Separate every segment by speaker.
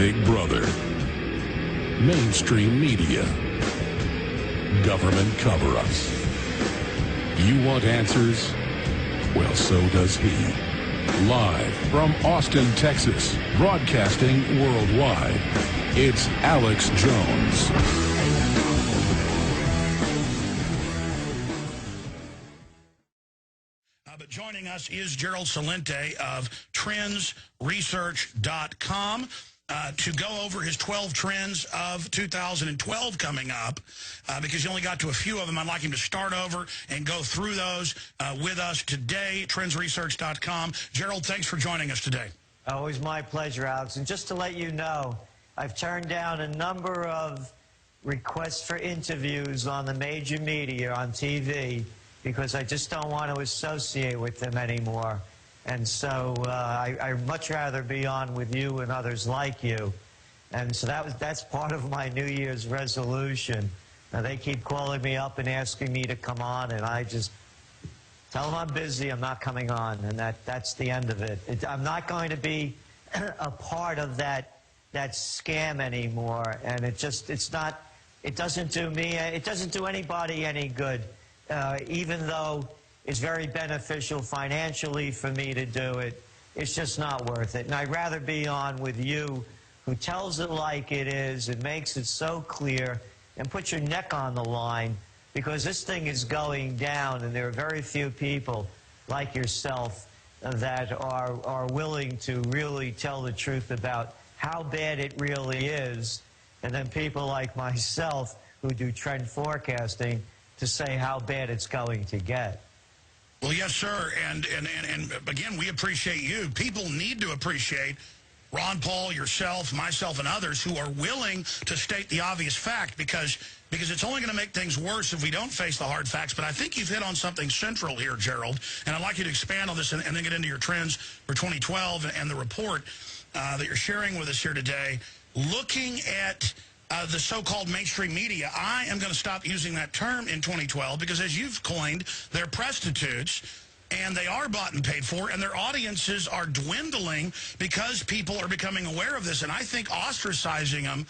Speaker 1: Big Brother, mainstream media, government cover-ups. You want answers? Well, so does he. Live from Austin, Texas, broadcasting worldwide, it's Alex Jones.
Speaker 2: But joining us is Gerald Celente of trendsresearch.com to go over his 12 trends of 2012 coming up. Because you only got to a few of them, I'd like him to start over and go through those with us today, trendsresearch.com. Gerald, thanks for joining us today.
Speaker 3: Always my pleasure, Alex. And just to let you know, I've turned down a number of requests for interviews on the major media, on TV, because I just don't want to associate with them anymore. And so I'd much rather be on with you and others like you. And so that's part of my New Year's resolution. Now, they keep calling me up and asking me to come on, and I just tell them I'm busy, I'm not coming on, and that's the end of it. I'm not going to be a part of that scam anymore, and it doesn't do me, it doesn't do anybody any good. Even though it's very beneficial financially for me to do it, it's just not worth it. And I'd rather be on with you, who tells it like it is and makes it so clear and put your neck on the line, because this thing is going down, and there are very few people like yourself that are willing to really tell the truth about how bad it really is, and then people like myself who do trend forecasting to say how bad it's going to get.
Speaker 2: Well, yes, sir. And again, we appreciate you. People need to appreciate Ron Paul, yourself, myself, and others who are willing to state the obvious fact, because it's only going to make things worse if we don't face the hard facts. But I think you've hit on something central here, Gerald, and I'd like you to expand on this and then get into your trends for 2012 and the report that you're sharing with us here today. Looking at the so-called mainstream media, I am going to stop using that term in 2012 because, as you've coined, they're prostitutes, and they are bought and paid for, and their audiences are dwindling because people are becoming aware of this. And I think ostracizing them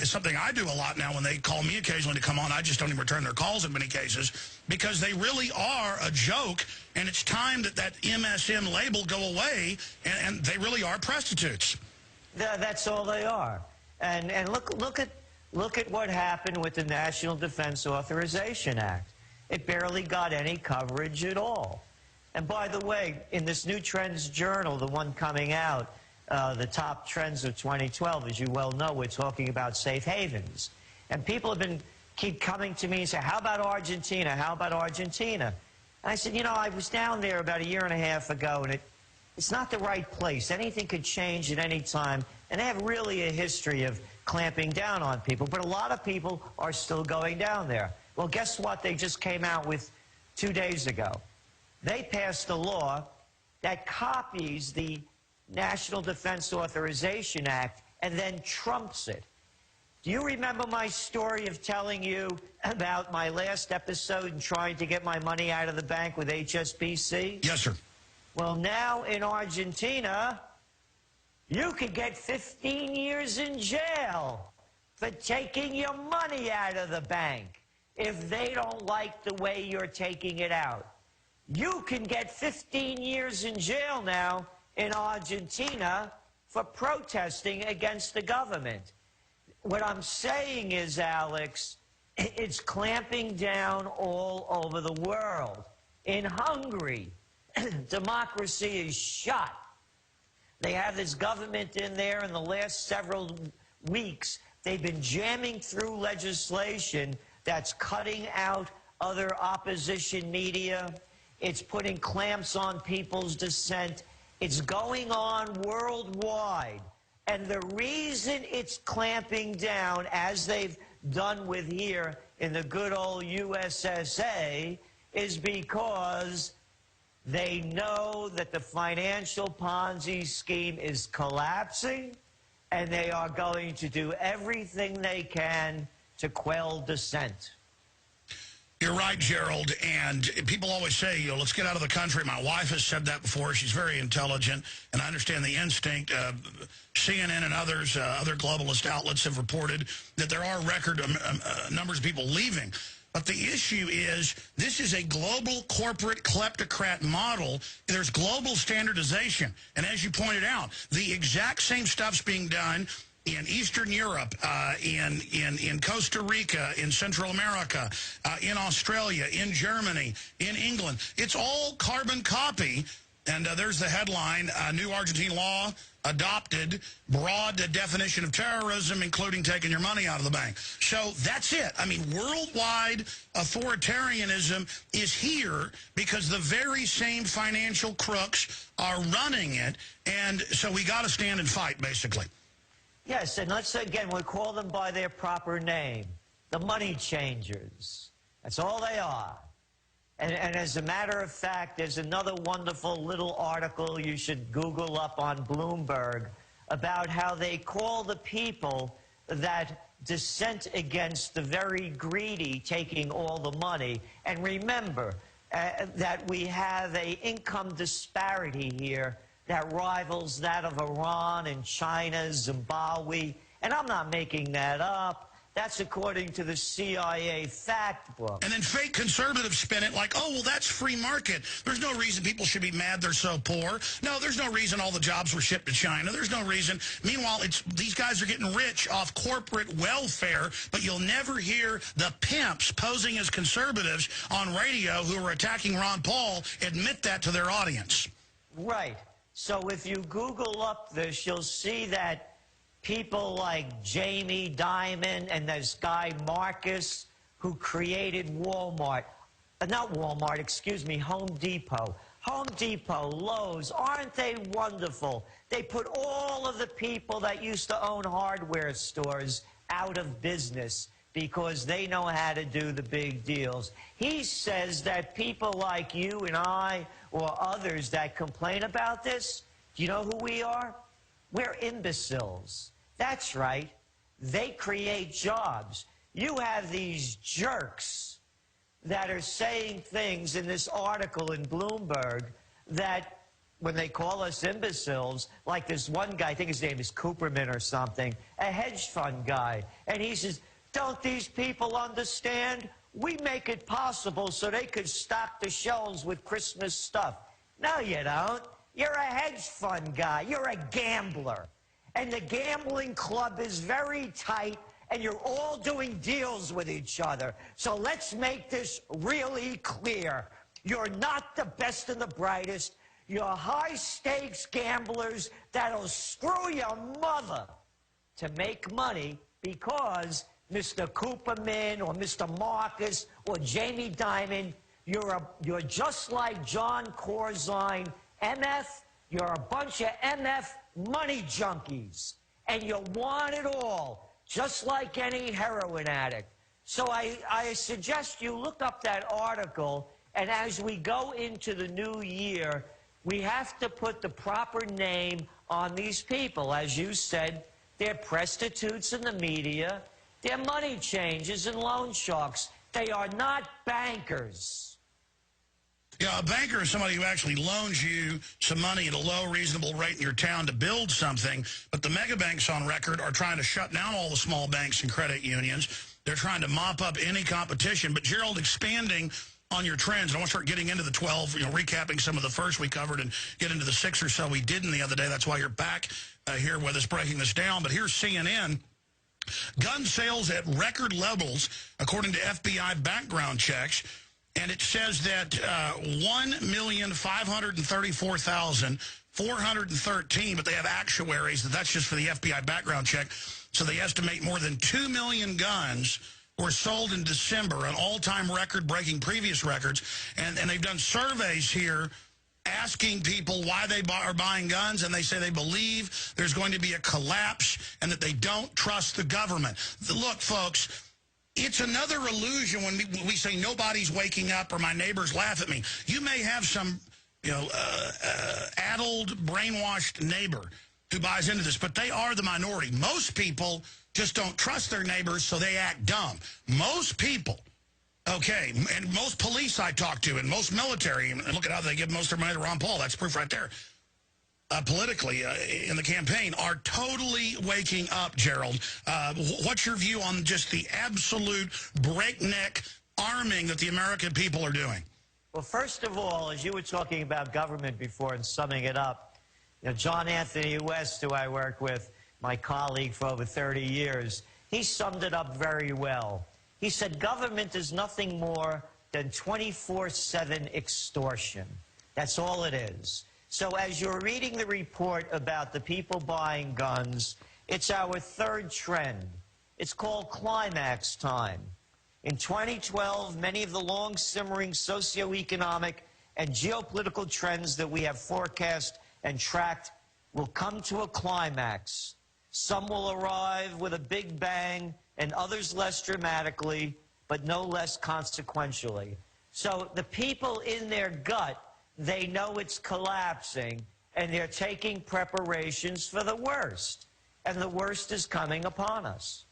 Speaker 2: is something I do a lot now. When they call me occasionally to come on, I just don't even return their calls in many cases, because they really are a joke, and it's time that MSM label go away, and they really are prostitutes.
Speaker 3: That's all they are. And look at what happened with the National Defense Authorization Act. It barely got any coverage at all. And by the way, in this new Trends Journal, the one coming out, the top trends of 2012, as you well know, we're talking about safe havens. And people keep coming to me and say, how about Argentina? How about Argentina? And I said, you know, I was down there about a year and a half ago, and it's not the right place. Anything could change at any time. And they have really a history of clamping down on people. But a lot of people are still going down there. Well, guess what they just came out with 2 days ago? They passed a law that copies the National Defense Authorization Act and then trumps it. Do you remember my story of telling you about my last episode and trying to get my money out of the bank with HSBC?
Speaker 2: Yes, sir.
Speaker 3: Well, now in Argentina, you could get 15 years in jail for taking your money out of the bank if they don't like the way you're taking it out. You can get 15 years in jail now in Argentina for protesting against the government. What I'm saying is, Alex, it's clamping down all over the world. In Hungary, democracy is shot. They have this government in there. In the last several weeks, they've been jamming through legislation that's cutting out other opposition media. It's putting clamps on people's dissent. It's going on worldwide. And the reason it's clamping down, as they've done with here in the good old USSA, is because they know that the financial Ponzi scheme is collapsing, and they are going to do everything they can to quell dissent.
Speaker 2: You're right, Gerald, and people always say, you know, let's get out of the country. My wife has said that before. She's very intelligent, and I understand the instinct. CNN and others, other globalist outlets have reported that there are record numbers of people leaving. But the issue is, this is a global corporate kleptocrat model. There's global standardization. And as you pointed out, the exact same stuff's being done in Eastern Europe, in Costa Rica, in Central America, in Australia, in Germany, in England. It's all carbon copy. And there's the headline, new Argentine law adopted, broad definition of terrorism, including taking your money out of the bank. So that's it. I mean, worldwide authoritarianism is here because the very same financial crooks are running it. And so we got to stand and fight, basically.
Speaker 3: Yes, and let's, again, we call them by their proper name, the money changers. That's all they are. And as a matter of fact, there's another wonderful little article you should Google up on Bloomberg about how they call the people that dissent against the very greedy taking all the money. And remember that we have an income disparity here that rivals that of Iran and China, Zimbabwe. And I'm not making that up. That's according to the CIA fact book.
Speaker 2: And then fake conservatives spin it like, oh, well, that's free market. There's no reason people should be mad they're so poor. No, there's no reason all the jobs were shipped to China. There's no reason. Meanwhile, these guys are getting rich off corporate welfare, but you'll never hear the pimps posing as conservatives on radio who are attacking Ron Paul admit that to their audience.
Speaker 3: Right. So if you Google up this, you'll see that people like Jamie Dimon and this guy Marcus, who created Walmart, not Walmart, excuse me, Home Depot. Home Depot, Lowe's, aren't they wonderful? They put all of the people that used to own hardware stores out of business because they know how to do the big deals. He says that people like you and I or others that complain about this, do you know who we are? We're imbeciles. That's right. They create jobs. You have these jerks that are saying things in this article in Bloomberg that when they call us imbeciles, like this one guy, I think his name is Cooperman or something, a hedge fund guy, and he says, don't these people understand? We make it possible so they could stock the shelves with Christmas stuff. No, you don't. You're a hedge fund guy. You're a gambler. And the gambling club is very tight, and you're all doing deals with each other. So let's make this really clear. You're not the best and the brightest. You're high-stakes gamblers that'll screw your mother to make money because Mr. Cooperman or Mr. Marcus or Jamie Dimon, you're just like John Corzine, MF. You're a bunch of MF money junkies, and you want it all, just like any heroin addict. So I suggest you look up that article, and as we go into the new year, we have to put the proper name on these people. As you said, they're prostitutes in the media. They're money changers and loan sharks. They are not bankers.
Speaker 2: Yeah, a banker is somebody who actually loans you some money at a low, reasonable rate in your town to build something. But the mega banks on record are trying to shut down all the small banks and credit unions. They're trying to mop up any competition. But, Gerald, expanding on your trends, I want to start getting into the 12, recapping some of the first we covered and get into the 6 or so we didn't the other day. That's why you're back here with us breaking this down. But here's CNN. Gun sales at record levels, according to FBI background checks. And it says that 1,534,413, but they have actuaries that's just for the FBI background check. So they estimate more than 2 million guns were sold in December, an all-time record, breaking previous records. And they've done surveys here asking people why they are buying guns, and they say they believe there's going to be a collapse and that they don't trust the government. Look, folks, it's another illusion when we say nobody's waking up or my neighbors laugh at me. You may have some, addled, brainwashed neighbor who buys into this, but they are the minority. Most people just don't trust their neighbors, so they act dumb. Most people Okay, and most police I talk to, and most military, and look at how they give most of their money to Ron Paul, that's proof right there, politically in the campaign, are totally waking up, Gerald. What's your view on just the absolute breakneck arming that the American people are doing?
Speaker 3: Well, first of all, as you were talking about government before and summing it up, you know, John Anthony West, who I work with, my colleague for over 30 years, he summed it up very well. He said government is nothing more than 24/7 extortion. That's all it is. So as you're reading the report about the people buying guns, it's our third trend. It's called climax time. In 2012, many of the long-simmering socioeconomic and geopolitical trends that we have forecast and tracked will come to a climax. Some will arrive with a big bang, and others less dramatically, but no less consequentially. So the people in their gut, they know it's collapsing, and they're taking preparations for the worst. And the worst is coming upon us.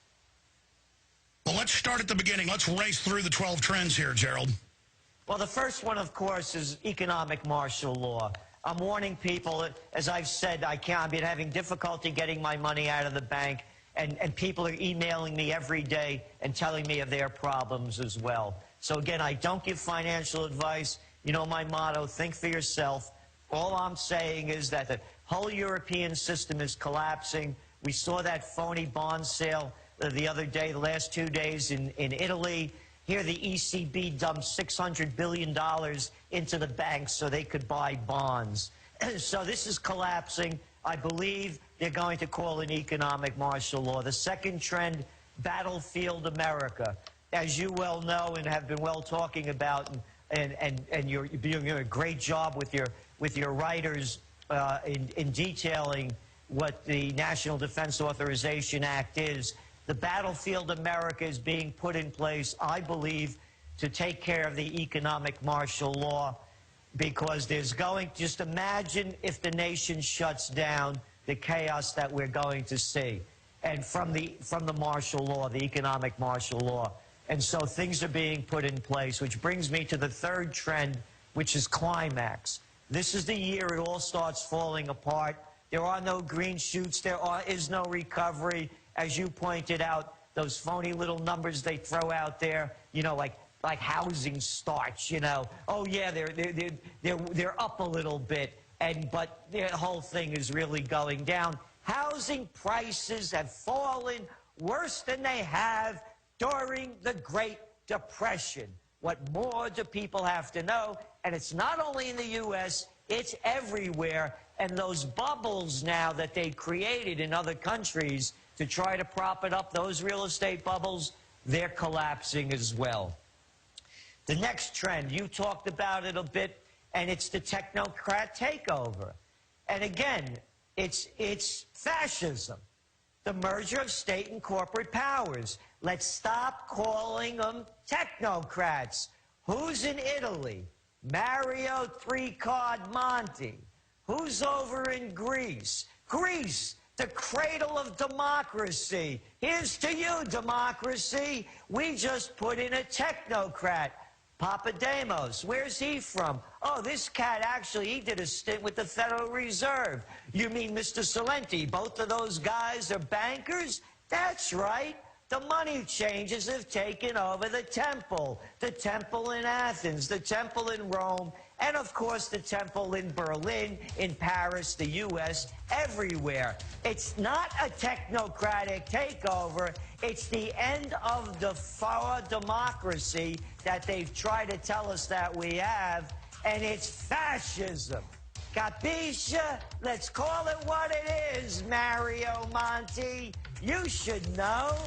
Speaker 2: Well, let's start at the beginning. Let's race through the 12 trends here, Gerald.
Speaker 3: Well, the first one, of course, is economic martial law. I'm warning people, as I've said, I've been having difficulty getting my money out of the bank. And people are emailing me every day and telling me of their problems as well. So again, I don't give financial advice. You know my motto, think for yourself. All I'm saying is that the whole European system is collapsing. We saw that phony bond sale the other day, the last 2 days in Italy. Here the ECB dumped $600 billion into the banks so they could buy bonds. So this is collapsing. I believe they're going to call an economic martial law. The second trend, battlefield America. As you well know and have been well talking about, and you're doing a great job with your writers in detailing what the National Defense Authorization Act is. The battlefield America is being put in place, I believe, to take care of the economic martial law, because just imagine if the nation shuts down, the chaos that we're going to see. And from the martial law, the economic martial law. And so things are being put in place, which brings me to the third trend, which is climax. This is the year it all starts falling apart. There are no green shoots. There is no recovery. As you pointed out, those phony little numbers they throw out there, you know, like housing starts, you know. Oh yeah, they're up a little bit, but the whole thing is really going down. Housing prices have fallen worse than they have during the Great Depression. What more do people have to know? And it's not only in the U.S., it's everywhere. And those bubbles now that they created in other countries to try to prop it up, those real estate bubbles, they're collapsing as well. The next trend, you talked about it a bit, and it's the technocrat takeover. And again, it's fascism, the merger of state and corporate powers. Let's stop calling them technocrats. Who's in Italy? Mario Three-Card Monte. Who's over in Greece? Greece, the cradle of democracy. Here's to you, democracy. We just put in a technocrat. Papademos, where's he from? Oh, this cat actually, he did a stint with the Federal Reserve. You mean Mr. Celente? Both of those guys are bankers? That's right. The money changers have taken over the temple in Athens, the temple in Rome, and of course the temple in Berlin, in Paris, the U.S., everywhere. It's not a technocratic takeover. It's the end of the for democracy that they've tried to tell us that we have, and it's fascism. Capisce? Let's call it what it is, Mario Monti. You should know.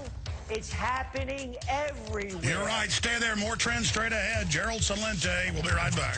Speaker 3: It's happening everywhere.
Speaker 2: You're right. Stay there. More trends straight ahead. Gerald Celente. We'll be right back.